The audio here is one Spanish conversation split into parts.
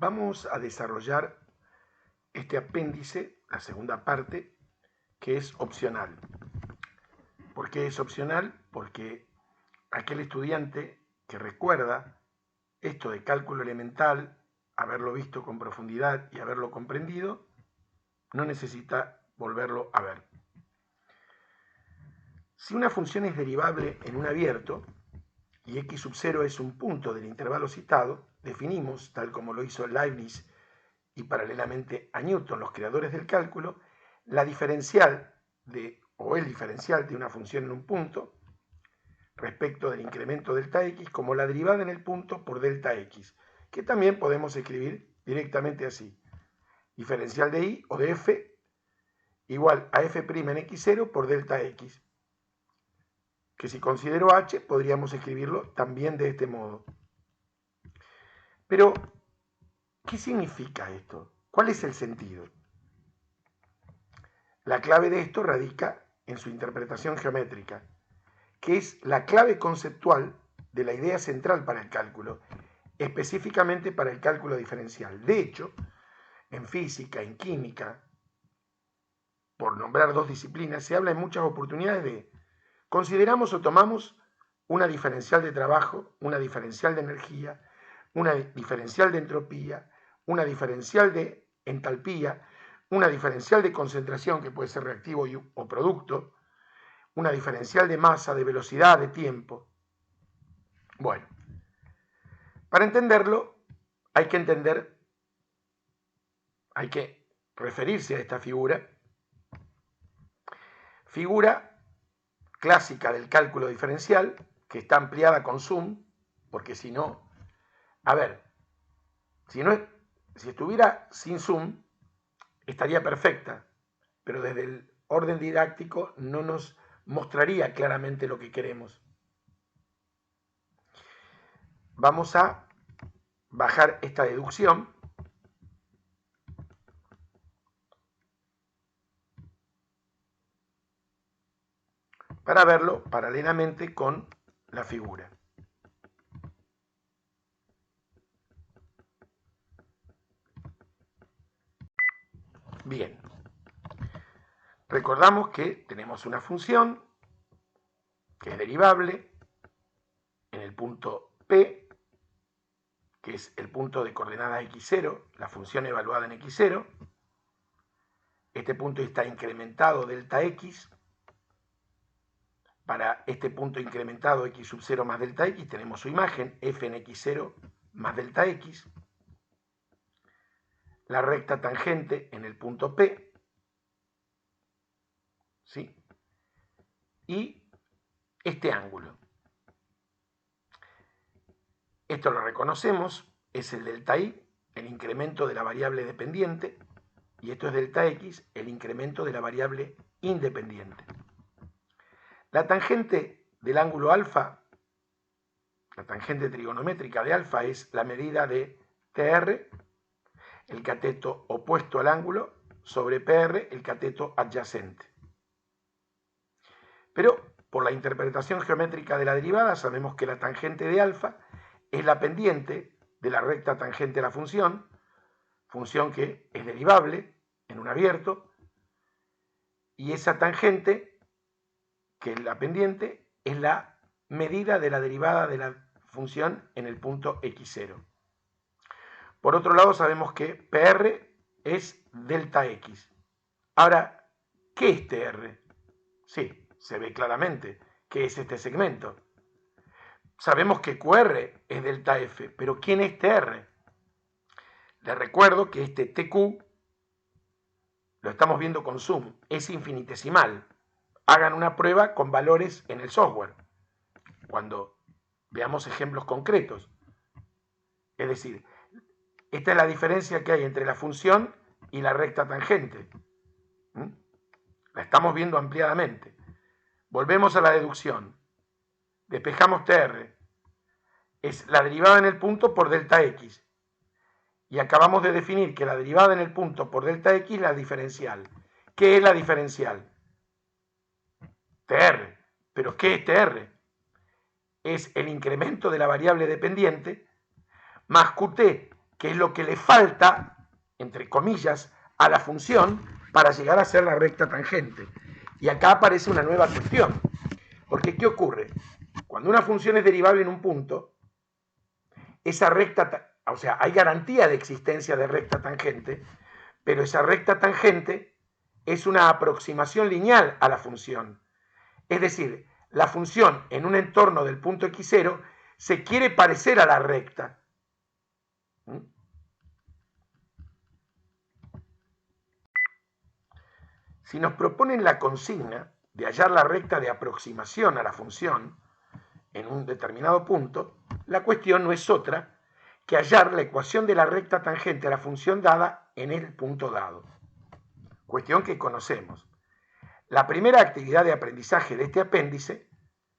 vamos a desarrollar este apéndice, la segunda parte, que es opcional. ¿Por qué es opcional? Porque aquel estudiante que recuerda esto de cálculo elemental, haberlo visto con profundidad y haberlo comprendido, no necesita volverlo a ver. Si una función es derivable en un abierto y x sub 0 es un punto del intervalo citado, definimos, tal como lo hizo Leibniz y paralelamente a Newton, los creadores del cálculo, la diferencial el diferencial de una función en un punto respecto del incremento delta x como la derivada en el punto por delta x, que también podemos escribir directamente así. Diferencial de y o de f igual a f' en x0 por delta x, que si considero h podríamos escribirlo también de este modo. Pero, ¿qué significa esto? ¿Cuál es el sentido? La clave de esto radica en su interpretación geométrica, que es la clave conceptual de la idea central para el cálculo, específicamente para el cálculo diferencial. De hecho, en física, en química, por nombrar dos disciplinas, se habla en muchas oportunidades de consideramos o tomamos una diferencial de trabajo, una diferencial de energía, una diferencial de entropía, una diferencial de entalpía, una diferencial de concentración, que puede ser reactivo o producto, una diferencial de masa, de velocidad, de tiempo. Bueno, para entenderlo hay que referirse a esta figura clásica del cálculo diferencial, que está ampliada con sum, porque si no, si estuviera sin sum, estaría perfecta, pero desde el orden didáctico no nos mostraría claramente lo que queremos. Vamos a bajar esta deducción para verlo paralelamente con la figura. Bien, recordamos que tenemos una función que es derivable en el punto P, que es el punto de coordenadas x0, la función evaluada en x0. Este punto está incrementado delta x. Para este punto incrementado x sub 0 más delta x tenemos su imagen, f en x0 más delta x. La recta tangente en el punto P, ¿sí? Y este ángulo. Esto lo reconocemos, es el delta y, el incremento de la variable dependiente, y esto es delta x, el incremento de la variable independiente. La tangente del ángulo alfa, la tangente trigonométrica de alfa, es la medida de TR, el cateto opuesto al ángulo, sobre PR, el cateto adyacente. Pero por la interpretación geométrica de la derivada sabemos que la tangente de alfa es la pendiente de la recta tangente a la función que es derivable en un abierto, y esa tangente, que es la pendiente, es la medida de la derivada de la función en el punto x0. Por otro lado, sabemos que PR es delta x. Ahora, ¿qué es TR? Sí, se ve claramente qué es este segmento. Sabemos que QR es delta F, pero ¿quién es TR? Les recuerdo que este TQ lo estamos viendo con zoom, es infinitesimal. Hagan una prueba con valores en el software, cuando veamos ejemplos concretos. Es decir, esta es la diferencia que hay entre la función y la recta tangente. La estamos viendo ampliadamente. Volvemos a la deducción. Despejamos TR. Es la derivada en el punto por delta x. Y acabamos de definir que la derivada en el punto por delta x es la diferencial. ¿Qué es la diferencial? TR. ¿Pero qué es TR? Es el incremento de la variable dependiente más QT, que es lo que le falta, entre comillas, a la función para llegar a ser la recta tangente. Y acá aparece una nueva cuestión. Porque, ¿qué ocurre? Cuando una función es derivable en un punto, esa recta, o sea, hay garantía de existencia de recta tangente, pero esa recta tangente es una aproximación lineal a la función. Es decir, la función en un entorno del punto x0 se quiere parecer a la recta. Si nos proponen la consigna de hallar la recta de aproximación a la función en un determinado punto, la cuestión no es otra que hallar la ecuación de la recta tangente a la función dada en el punto dado. Cuestión que conocemos. La primera actividad de aprendizaje de este apéndice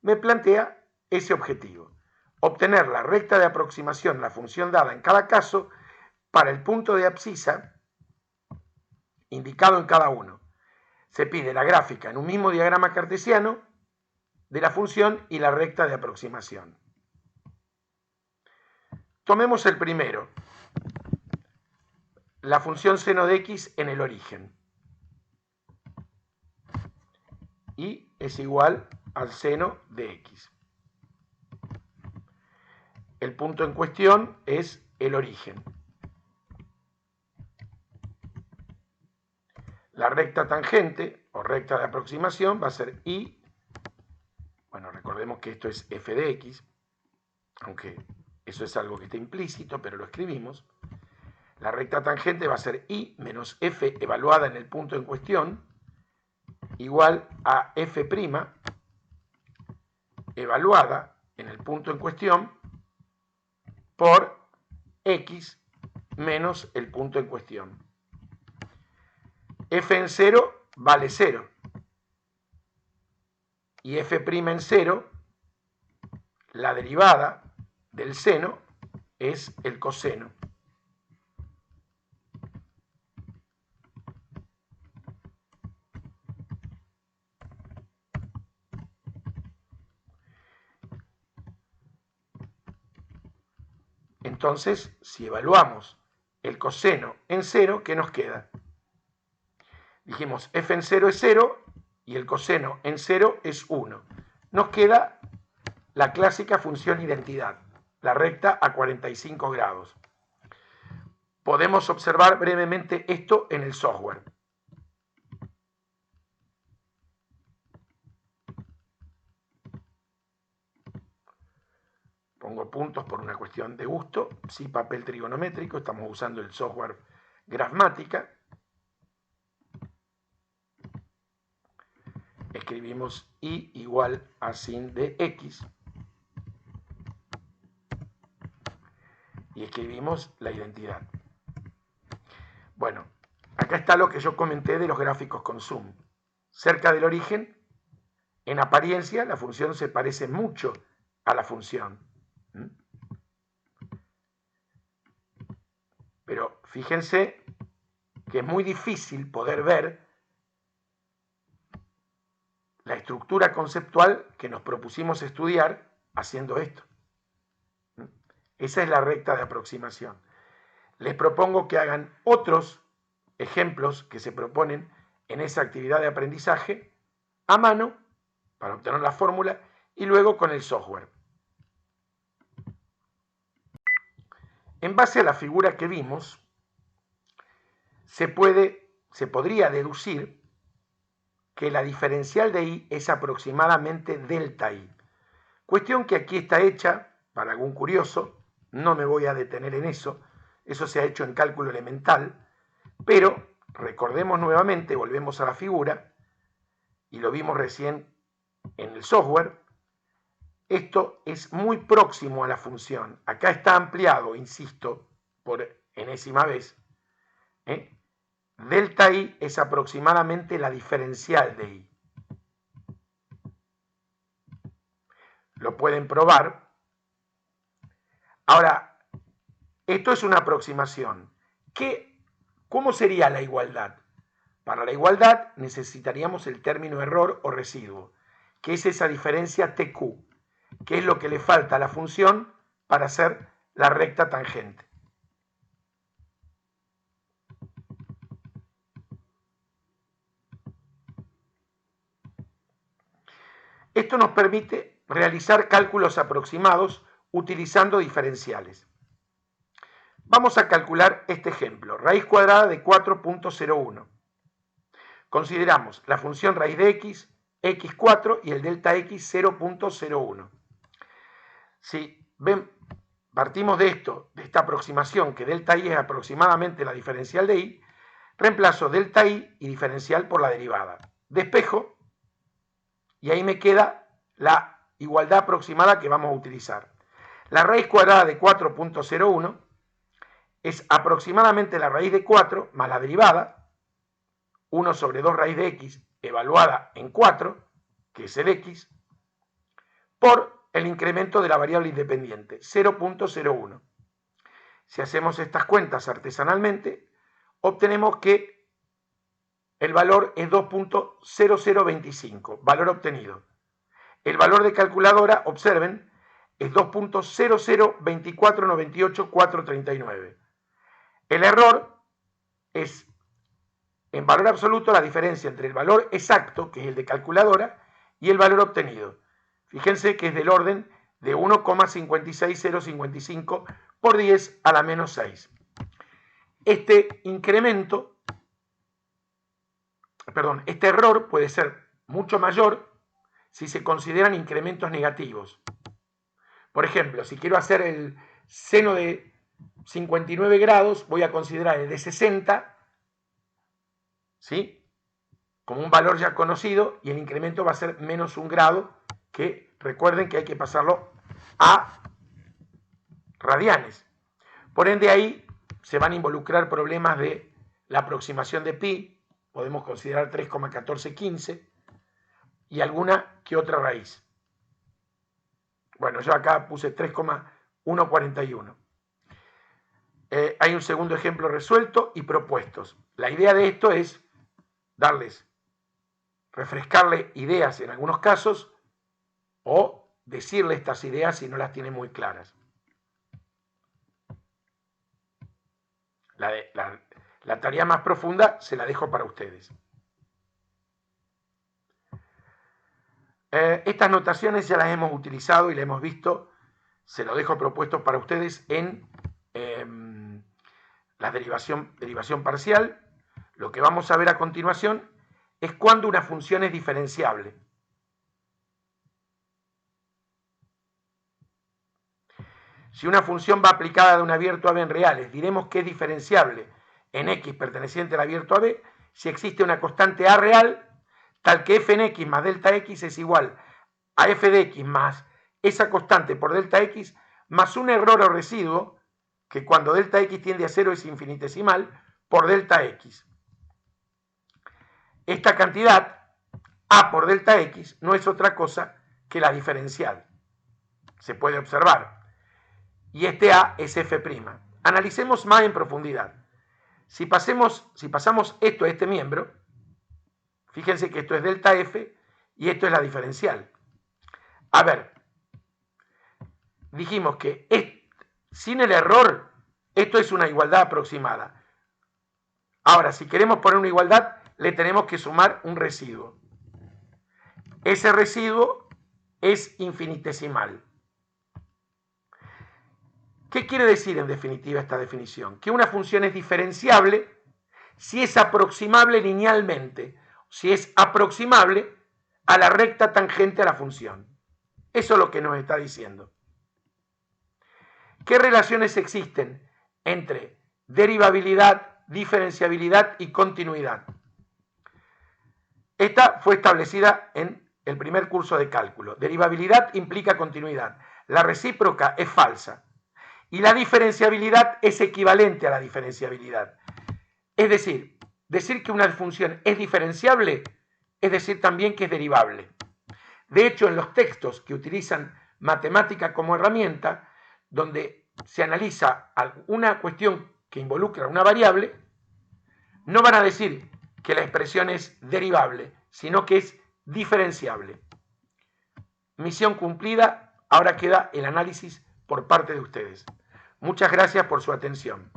me plantea ese objetivo: obtener la recta de aproximación a la función dada en cada caso para el punto de abscisa indicado en cada uno. Se pide la gráfica en un mismo diagrama cartesiano de la función y la recta de aproximación. Tomemos el primero, la función seno de x en el origen. Y es igual al seno de x. El punto en cuestión es el origen. La recta tangente o recta de aproximación va a ser y, bueno, recordemos que esto es f de x, aunque eso es algo que está implícito, pero lo escribimos. La recta tangente va a ser y menos f evaluada en el punto en cuestión, igual a f' evaluada en el punto en cuestión por x menos el punto en cuestión. F en 0 vale 0 y f' en 0, la derivada del seno es el coseno. Entonces, si evaluamos el coseno en 0, ¿qué nos queda? Dijimos, f en 0 es 0 y el coseno en 0 es 1. Nos queda la clásica función identidad, la recta a 45 grados. Podemos observar brevemente esto en el software. Pongo puntos por una cuestión de gusto, sí, papel trigonométrico, estamos usando el software Grafmática. Escribimos y igual a sin de x y escribimos la identidad. Bueno, acá está lo que yo comenté de los gráficos con zoom. Cerca del origen, en apariencia, la función se parece mucho a la función. Pero fíjense que es muy difícil poder ver la estructura conceptual que nos propusimos estudiar haciendo esto. Esa es la recta de aproximación. Les propongo que hagan otros ejemplos que se proponen en esa actividad de aprendizaje a mano para obtener la fórmula y luego con el software. En base a la figura que vimos, se podría deducir que la diferencial de y es aproximadamente delta y. Cuestión que aquí está hecha, para algún curioso, no me voy a detener en eso se ha hecho en cálculo elemental, pero recordemos nuevamente, volvemos a la figura, y lo vimos recién en el software, esto es muy próximo a la función. Acá está ampliado, insisto, por enésima vez. Delta i es aproximadamente la diferencial de i. Lo pueden probar. Ahora, esto es una aproximación. ¿Cómo sería la igualdad? Para la igualdad necesitaríamos el término error o residuo, que es esa diferencia TQ, que es lo que le falta a la función para hacer la recta tangente. Esto nos permite realizar cálculos aproximados utilizando diferenciales. Vamos a calcular este ejemplo, raíz cuadrada de 4.01. Consideramos la función raíz de x, x4 y el delta x 0.01. Si partimos de esto, de esta aproximación, que delta y es aproximadamente la diferencial de y, reemplazo delta y diferencial por la derivada. Despejo y ahí me queda la igualdad aproximada que vamos a utilizar. La raíz cuadrada de 4.01 es aproximadamente la raíz de 4 más la derivada, 1 sobre 2 raíz de x evaluada en 4, que es el x, por el incremento de la variable independiente, 0.01. Si hacemos estas cuentas artesanalmente, obtenemos que el valor es 2.0025, valor obtenido. El valor de calculadora, observen, es 2.002498439. El error es, en valor absoluto, la diferencia entre el valor exacto, que es el de calculadora, y el valor obtenido. Fíjense que es del orden de 1,56055 por 10 a la menos 6. Este error puede ser mucho mayor si se consideran incrementos negativos. Por ejemplo, si quiero hacer el seno de 59 grados, voy a considerar el de 60, ¿sí?, como un valor ya conocido, y el incremento va a ser menos 1 grado, que recuerden que hay que pasarlo a radianes. Por ende, ahí se van a involucrar problemas de la aproximación de pi, podemos considerar 3,1415, y alguna que otra raíz. Bueno, yo acá puse 3,141. Hay un segundo ejemplo resuelto y propuestos. La idea de esto es refrescarle ideas en algunos casos o decirle estas ideas si no las tiene muy claras. La tarea más profunda se la dejo para ustedes. Estas notaciones ya las hemos utilizado y las hemos visto, se lo dejo propuesto para ustedes en la derivación parcial. Lo que vamos a ver a continuación es cuando una función es diferenciable. Si una función va aplicada de un abierto a b en reales, diremos que es diferenciable en x perteneciente al abierto a b si existe una constante a real tal que f en x más delta x es igual a f de x más esa constante por delta x más un error o residuo que cuando delta x tiende a 0 es infinitesimal por delta x. Esta cantidad, a por delta x, no es otra cosa que la diferencial. Se puede observar. Y este a es f'. Analicemos más en profundidad. Si pasamos esto a este miembro, fíjense que esto es delta f y esto es la diferencial. A ver, dijimos que sin el error, esto es una igualdad aproximada. Ahora, si queremos poner una igualdad, le tenemos que sumar un residuo. Ese residuo es infinitesimal. ¿Qué quiere decir en definitiva esta definición? Que una función es diferenciable si es aproximable linealmente, si es aproximable a la recta tangente a la función. Eso es lo que nos está diciendo. ¿Qué relaciones existen entre derivabilidad, diferenciabilidad y continuidad? Esta fue establecida en el primer curso de cálculo. Derivabilidad implica continuidad. La recíproca es falsa. Y la diferenciabilidad es equivalente a la diferenciabilidad. Es decir que una función es diferenciable, es decir también que es derivable. De hecho, en los textos que utilizan matemática como herramienta, donde se analiza alguna cuestión que involucra una variable, no van a decir que la expresión es derivable, sino que es diferenciable. Misión cumplida, ahora queda el análisis por parte de ustedes. Muchas gracias por su atención.